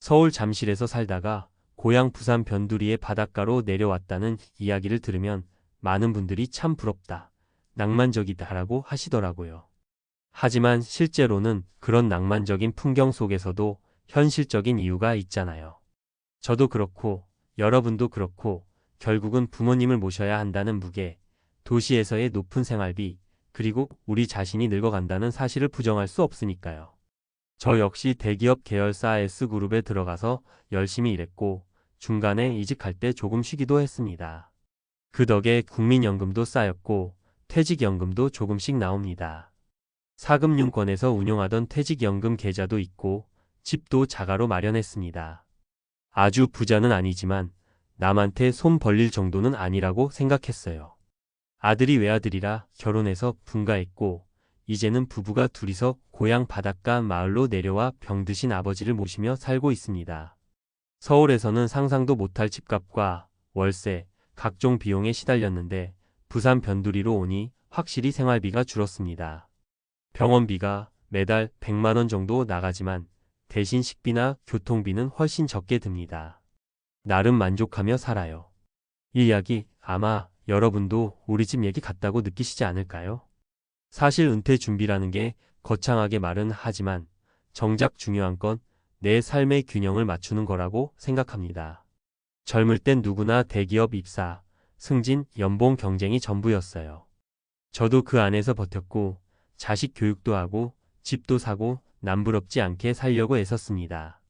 서울 잠실에서 살다가 고향 부산 변두리의 바닷가로 내려왔다는 이야기를 들으면 많은 분들이 참 부럽다, 낭만적이다라고 하시더라고요. 하지만 실제로는 그런 낭만적인 풍경 속에서도 현실적인 이유가 있잖아요. 저도 그렇고 여러분도 그렇고 결국은 부모님을 모셔야 한다는 무게, 도시에서의 높은 생활비, 그리고 우리 자신이 늙어간다는 사실을 부정할 수 없으니까요. 저 역시 대기업 계열사 S그룹에 들어가서 열심히 일했고 중간에 이직할 때 조금 쉬기도 했습니다. 그 덕에 국민연금도 쌓였고 퇴직연금도 조금씩 나옵니다. 사금융권에서 운용하던 퇴직연금 계좌도 있고 집도 자가로 마련했습니다. 아주 부자는 아니지만 남한테 손 벌릴 정도는 아니라고 생각했어요. 아들이 외아들이라 결혼해서 분가했고 이제는 부부가 둘이서 고향 바닷가 마을로 내려와 병드신 아버지를 모시며 살고 있습니다. 서울에서는 상상도 못할 집값과 월세, 각종 비용에 시달렸는데 부산 변두리로 오니 확실히 생활비가 줄었습니다. 병원비가 매달 100만 원 정도 나가지만 대신 식비나 교통비는 훨씬 적게 듭니다. 나름 만족하며 살아요. 이 이야기 아마 여러분도 우리 집 얘기 같다고 느끼시지 않을까요? 사실 은퇴 준비라는 게 거창하게 말은 하지만 정작 중요한 건 내 삶의 균형을 맞추는 거라고 생각합니다. 젊을 땐 누구나 대기업 입사, 승진, 연봉 경쟁이 전부였어요. 저도 그 안에서 버텼고 자식 교육도 하고 집도 사고 남부럽지 않게 살려고 애썼습니다.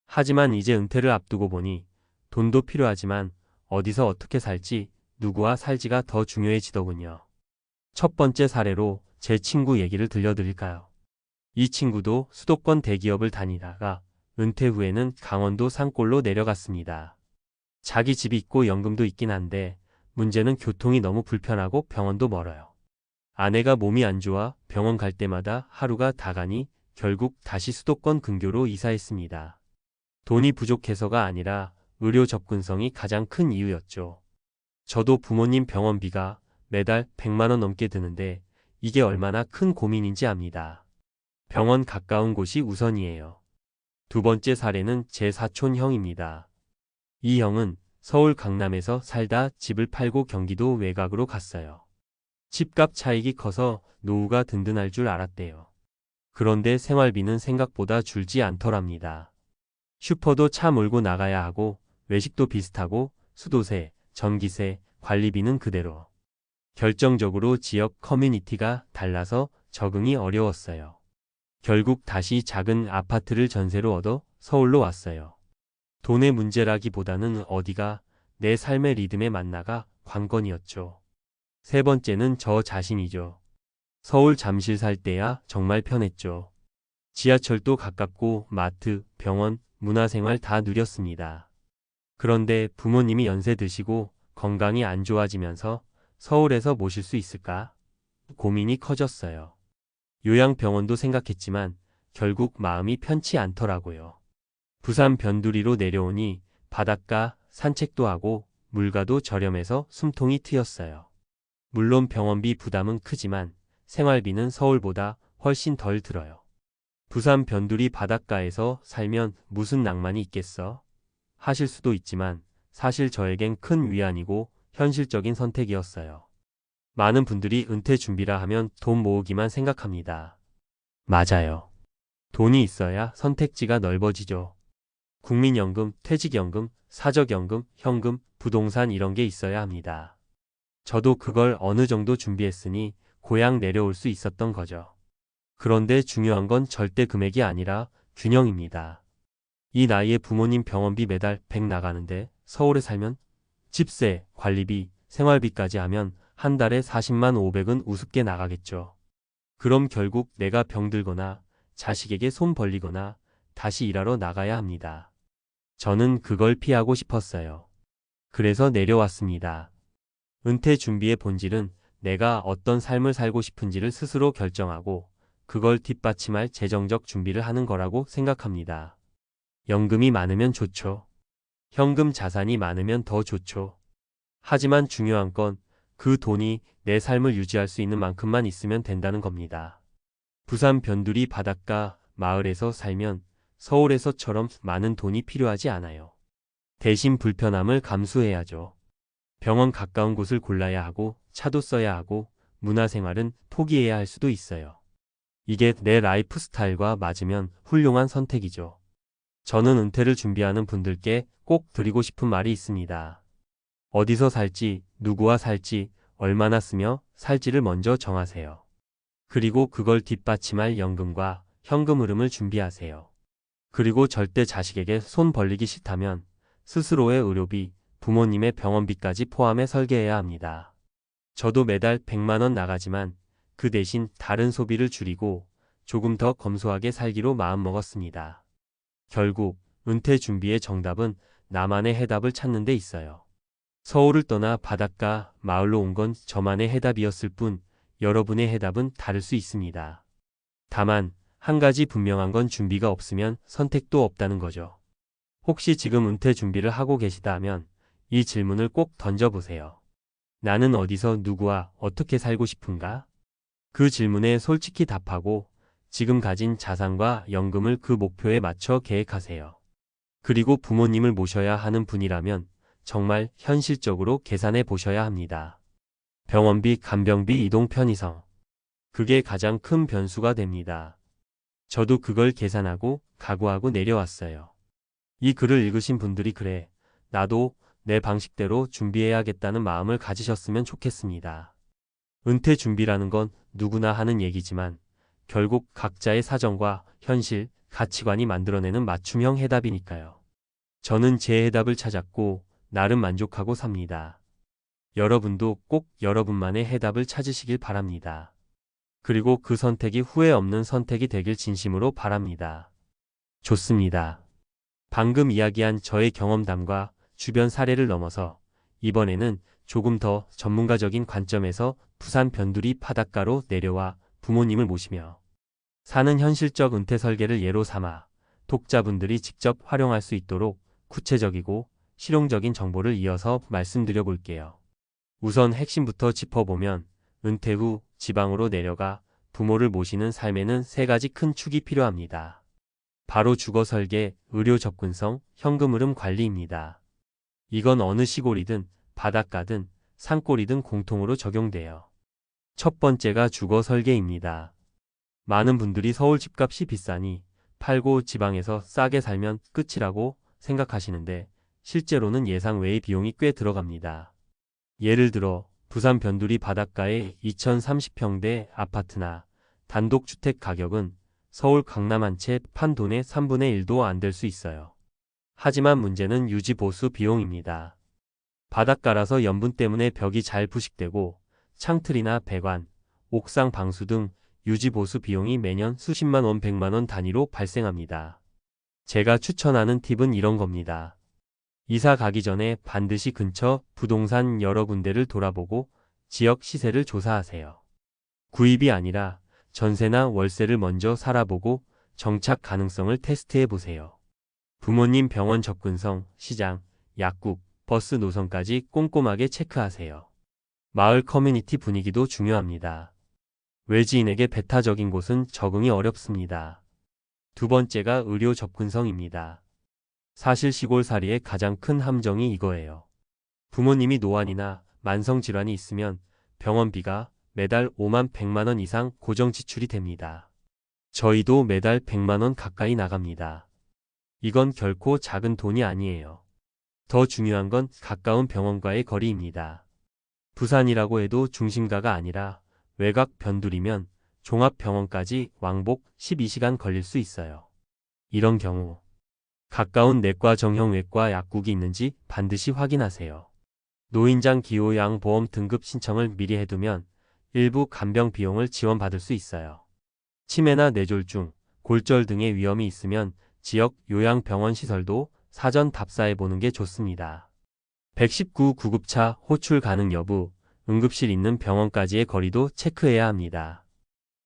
하지만 이제 은퇴를 앞두고 보니 돈도 필요하지만 어디서 어떻게 살지, 누구와 살지가 더 중요해지더군요. 첫 번째 사례로 제 친구 얘기를 들려드릴까요? 이 친구도 수도권 대기업을 다니다가 은퇴 후에는 강원도 산골로 내려갔습니다. 자기 집이 있고 연금도 있긴 한데 문제는 교통이 너무 불편하고 병원도 멀어요. 아내가 몸이 안 좋아 병원 갈 때마다 하루가 다 가니 결국 다시 수도권 근교로 이사했습니다. 돈이 부족해서가 아니라 의료 접근성이 가장 큰 이유였죠. 저도 부모님 병원비가 매달 100만 원 넘게 드는데 이게 얼마나 큰 고민인지 압니다. 병원 가까운 곳이 우선이에요. 두 번째 사례는 제 사촌 형입니다. 이 형은 서울 강남에서 살다 집을 팔고 경기도 외곽으로 갔어요. 집값 차익이 커서 노후가 든든할 줄 알았대요. 그런데 생활비는 생각보다 줄지 않더랍니다. 슈퍼도 차 몰고 나가야 하고 외식도 비슷하고 수도세, 전기세, 관리비는 그대로. 결정적으로 지역 커뮤니티가 달라서 적응이 어려웠어요. 결국 다시 작은 아파트를 전세로 얻어 서울로 왔어요. 돈의 문제라기보다는 어디가 내 삶의 리듬에 맞나가 관건이었죠. 세 번째는 저 자신이죠. 서울 잠실 살 때야 정말 편했죠. 지하철도 가깝고 마트, 병원, 문화생활 다 누렸습니다. 그런데 부모님이 연세 드시고 건강이 안 좋아지면서 서울에서 모실 수 있을까? 고민이 커졌어요. 요양병원도 생각했지만 결국 마음이 편치 않더라고요. 부산 변두리로 내려오니 바닷가 산책도 하고 물가도 저렴해서 숨통이 트였어요. 물론 병원비 부담은 크지만 생활비는 서울보다 훨씬 덜 들어요. 부산 변두리 바닷가에서 살면 무슨 낭만이 있겠어? 하실 수도 있지만 사실 저에겐 큰 위안이고 현실적인 선택이었어요. 많은 분들이 은퇴 준비라 하면 돈 모으기만 생각합니다. 맞아요. 돈이 있어야 선택지가 넓어지죠. 국민연금, 퇴직연금, 사적연금, 현금, 부동산 이런 게 있어야 합니다. 저도 그걸 어느 정도 준비했으니 고향 내려올 수 있었던 거죠. 그런데 중요한 건 절대 금액이 아니라 균형입니다. 이 나이에 부모님 병원비 매달 100 나가는데 서울에 살면 집세, 관리비, 생활비까지 하면 한 달에 40만 500은 우습게 나가겠죠. 그럼 결국 내가 병들거나 자식에게 손 벌리거나 다시 일하러 나가야 합니다. 저는 그걸 피하고 싶었어요. 그래서 내려왔습니다. 은퇴 준비의 본질은 내가 어떤 삶을 살고 싶은지를 스스로 결정하고 그걸 뒷받침할 재정적 준비를 하는 거라고 생각합니다. 연금이 많으면 좋죠. 현금 자산이 많으면 더 좋죠. 하지만 중요한 건 그 돈이 내 삶을 유지할 수 있는 만큼만 있으면 된다는 겁니다. 부산 변두리 바닷가 마을에서 살면 서울에서처럼 많은 돈이 필요하지 않아요. 대신 불편함을 감수해야죠. 병원 가까운 곳을 골라야 하고 차도 써야 하고 문화생활은 포기해야 할 수도 있어요. 이게 내 라이프 스타일과 맞으면 훌륭한 선택이죠. 저는 은퇴를 준비하는 분들께 꼭 드리고 싶은 말이 있습니다. 어디서 살지, 누구와 살지, 얼마나 쓰며 살지를 먼저 정하세요. 그리고 그걸 뒷받침할 연금과 현금 흐름을 준비하세요. 그리고 절대 자식에게 손 벌리기 싫다면 스스로의 의료비, 부모님의 병원비까지 포함해 설계해야 합니다. 저도 매달 100만 원 나가지만 그 대신 다른 소비를 줄이고 조금 더 검소하게 살기로 마음먹었습니다. 결국 은퇴 준비의 정답은 나만의 해답을 찾는 데 있어요. 서울을 떠나 바닷가, 마을로 온 건 저만의 해답이었을 뿐 여러분의 해답은 다를 수 있습니다. 다만 한 가지 분명한 건 준비가 없으면 선택도 없다는 거죠. 혹시 지금 은퇴 준비를 하고 계시다 하면 이 질문을 꼭 던져보세요. 나는 어디서 누구와 어떻게 살고 싶은가? 그 질문에 솔직히 답하고 지금 가진 자산과 연금을 그 목표에 맞춰 계획하세요. 그리고 부모님을 모셔야 하는 분이라면 정말 현실적으로 계산해 보셔야 합니다. 병원비, 간병비, 이동 편의성. 그게 가장 큰 변수가 됩니다. 저도 그걸 계산하고 각오하고 내려왔어요. 이 글을 읽으신 분들이 그래, 나도 내 방식대로 준비해야겠다는 마음을 가지셨으면 좋겠습니다. 은퇴 준비라는 건 누구나 하는 얘기지만 결국 각자의 사정과 현실, 가치관이 만들어내는 맞춤형 해답이니까요. 저는 제 해답을 찾았고 나름 만족하고 삽니다. 여러분도 꼭 여러분만의 해답을 찾으시길 바랍니다. 그리고 그 선택이 후회 없는 선택이 되길 진심으로 바랍니다. 좋습니다. 방금 이야기한 저의 경험담과 주변 사례를 넘어서 이번에는 조금 더 전문가적인 관점에서 부산 변두리 바닷가로 내려와 부모님을 모시며 사는 현실적 은퇴 설계를 예로 삼아 독자분들이 직접 활용할 수 있도록 구체적이고 실용적인 정보를 이어서 말씀드려 볼게요. 우선 핵심부터 짚어보면 은퇴 후 지방으로 내려가 부모를 모시는 삶에는 세 가지 큰 축이 필요합니다. 바로 주거 설계, 의료 접근성, 현금 흐름 관리입니다. 이건 어느 시골이든 바닷가든 산골이든 공통으로 적용돼요. 첫 번째가 주거 설계입니다. 많은 분들이 서울 집값이 비싸니 팔고 지방에서 싸게 살면 끝이라고 생각하시는데 실제로는 예상 외의 비용이 꽤 들어갑니다. 예를 들어 부산 변두리 바닷가의 2030평대 아파트나 단독주택 가격은 서울 강남 한 채 판 돈의 3분의 1도 안 될 수 있어요. 하지만 문제는 유지 보수 비용입니다. 바닷가라서 염분 때문에 벽이 잘 부식되고 창틀이나 배관, 옥상 방수 등 유지 보수 비용이 매년 수십만 원, 100만 원 단위로 발생합니다. 제가 추천하는 팁은 이런 겁니다. 이사 가기 전에 반드시 근처 부동산 여러 군데를 돌아보고 지역 시세를 조사하세요. 구입이 아니라 전세나 월세를 먼저 살아보고 정착 가능성을 테스트해 보세요. 부모님 병원 접근성, 시장, 약국, 버스 노선까지 꼼꼼하게 체크하세요. 마을 커뮤니티 분위기도 중요합니다. 외지인에게 배타적인 곳은 적응이 어렵습니다. 두 번째가 의료 접근성입니다. 사실 시골살이의 가장 큰 함정이 이거예요. 부모님이 노안이나 만성질환이 있으면 병원비가 매달 5만 100만 원 이상 고정 지출이 됩니다. 저희도 매달 100만 원 가까이 나갑니다. 이건 결코 작은 돈이 아니에요. 더 중요한 건 가까운 병원과의 거리입니다. 부산이라고 해도 중심가가 아니라 외곽 변두리면 종합병원까지 왕복 12시간 걸릴 수 있어요. 이런 경우 가까운 내과 정형외과 약국이 있는지 반드시 확인하세요. 노인장 기호양보험 등급 신청을 미리 해두면 일부 간병 비용을 지원받을 수 있어요. 치매나 뇌졸중, 골절 등의 위험이 있으면 지역 요양병원 시설도 사전 답사해보는 게 좋습니다. 119 구급차 호출 가능 여부, 응급실 있는 병원까지의 거리도 체크해야 합니다.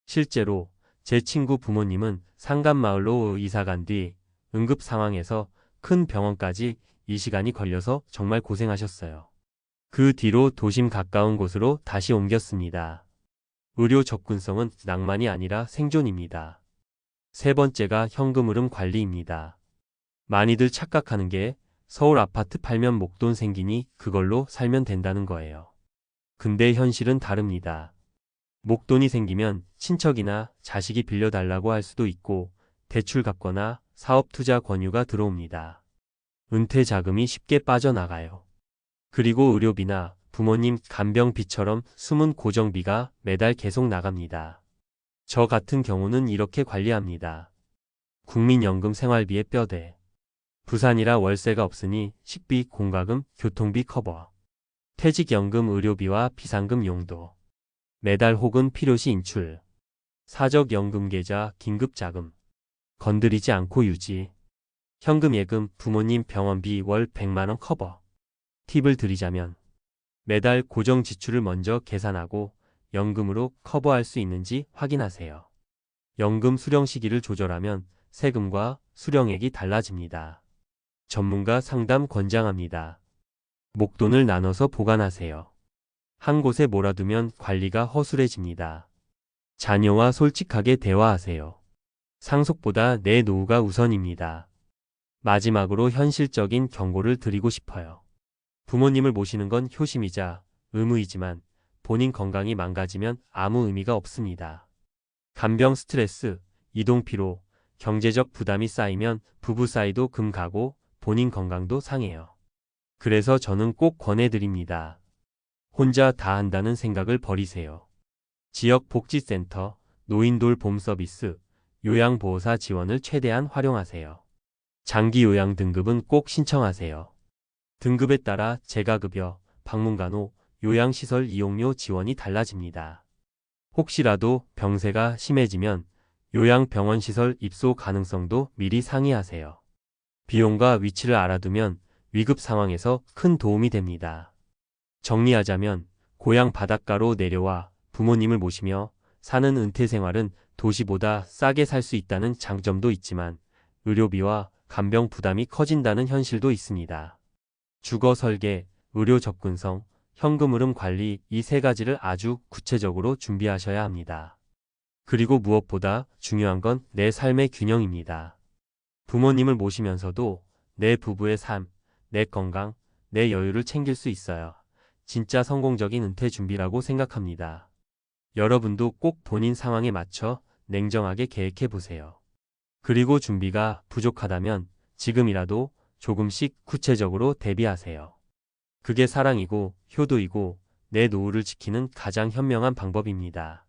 실제로 제 친구 부모님은 상간마을로 이사간 뒤 응급 상황에서 큰 병원까지 이 시간이 걸려서 정말 고생하셨어요. 그 뒤로 도심 가까운 곳으로 다시 옮겼습니다. 의료 접근성은 낭만이 아니라 생존입니다. 세 번째가 현금 흐름 관리입니다. 많이들 착각하는 게 서울 아파트 팔면 목돈 생기니 그걸로 살면 된다는 거예요. 근데 현실은 다릅니다. 목돈이 생기면 친척이나 자식이 빌려달라고 할 수도 있고 대출 갚거나 사업 투자 권유가 들어옵니다. 은퇴 자금이 쉽게 빠져나가요. 그리고 의료비나 부모님 간병비처럼 숨은 고정비가 매달 계속 나갑니다. 저 같은 경우는 이렇게 관리합니다. 국민연금 생활비의 뼈대. 부산이라 월세가 없으니 식비, 공과금, 교통비 커버. 퇴직연금 의료비와 비상금 용도. 매달 혹은 필요시 인출. 사적연금계좌 긴급자금. 건드리지 않고 유지. 현금 예금 부모님 병원비 월 100만원 커버. 팁을 드리자면 매달 고정 지출을 먼저 계산하고 연금으로 커버할 수 있는지 확인하세요. 연금 수령 시기를 조절하면 세금과 수령액이 달라집니다. 전문가 상담 권장합니다. 목돈을 나눠서 보관하세요. 한 곳에 몰아두면 관리가 허술해집니다. 자녀와 솔직하게 대화하세요. 상속보다 내 노후가 우선입니다. 마지막으로 현실적인 경고를 드리고 싶어요. 부모님을 모시는 건 효심이자 의무이지만 본인 건강이 망가지면 아무 의미가 없습니다. 간병 스트레스, 이동 피로, 경제적 부담이 쌓이면 부부 사이도 금 가고 본인 건강도 상해요. 그래서 저는 꼭 권해드립니다. 혼자 다 한다는 생각을 버리세요. 지역복지센터, 노인돌봄 서비스, 요양보호사 지원을 최대한 활용하세요. 장기 요양 등급은 꼭 신청하세요. 등급에 따라 재가급여, 방문간호, 요양시설 이용료 지원이 달라집니다. 혹시라도 병세가 심해지면 요양병원시설 입소 가능성도 미리 상의하세요. 비용과 위치를 알아두면 위급 상황에서 큰 도움이 됩니다. 정리하자면 고향 바닷가로 내려와 부모님을 모시며 사는 은퇴 생활은 도시보다 싸게 살 수 있다는 장점도 있지만 의료비와 간병 부담이 커진다는 현실도 있습니다. 주거 설계, 의료 접근성, 현금 흐름 관리 이 세 가지를 아주 구체적으로 준비하셔야 합니다. 그리고 무엇보다 중요한 건 내 삶의 균형입니다. 부모님을 모시면서도 내 부부의 삶, 내 건강, 내 여유를 챙길 수 있어야 진짜 성공적인 은퇴 준비라고 생각합니다. 여러분도 꼭 본인 상황에 맞춰 냉정하게 계획해 보세요. 그리고 준비가 부족하다면 지금이라도 조금씩 구체적으로 대비하세요. 그게 사랑이고 효도이고 내 노후를 지키는 가장 현명한 방법입니다.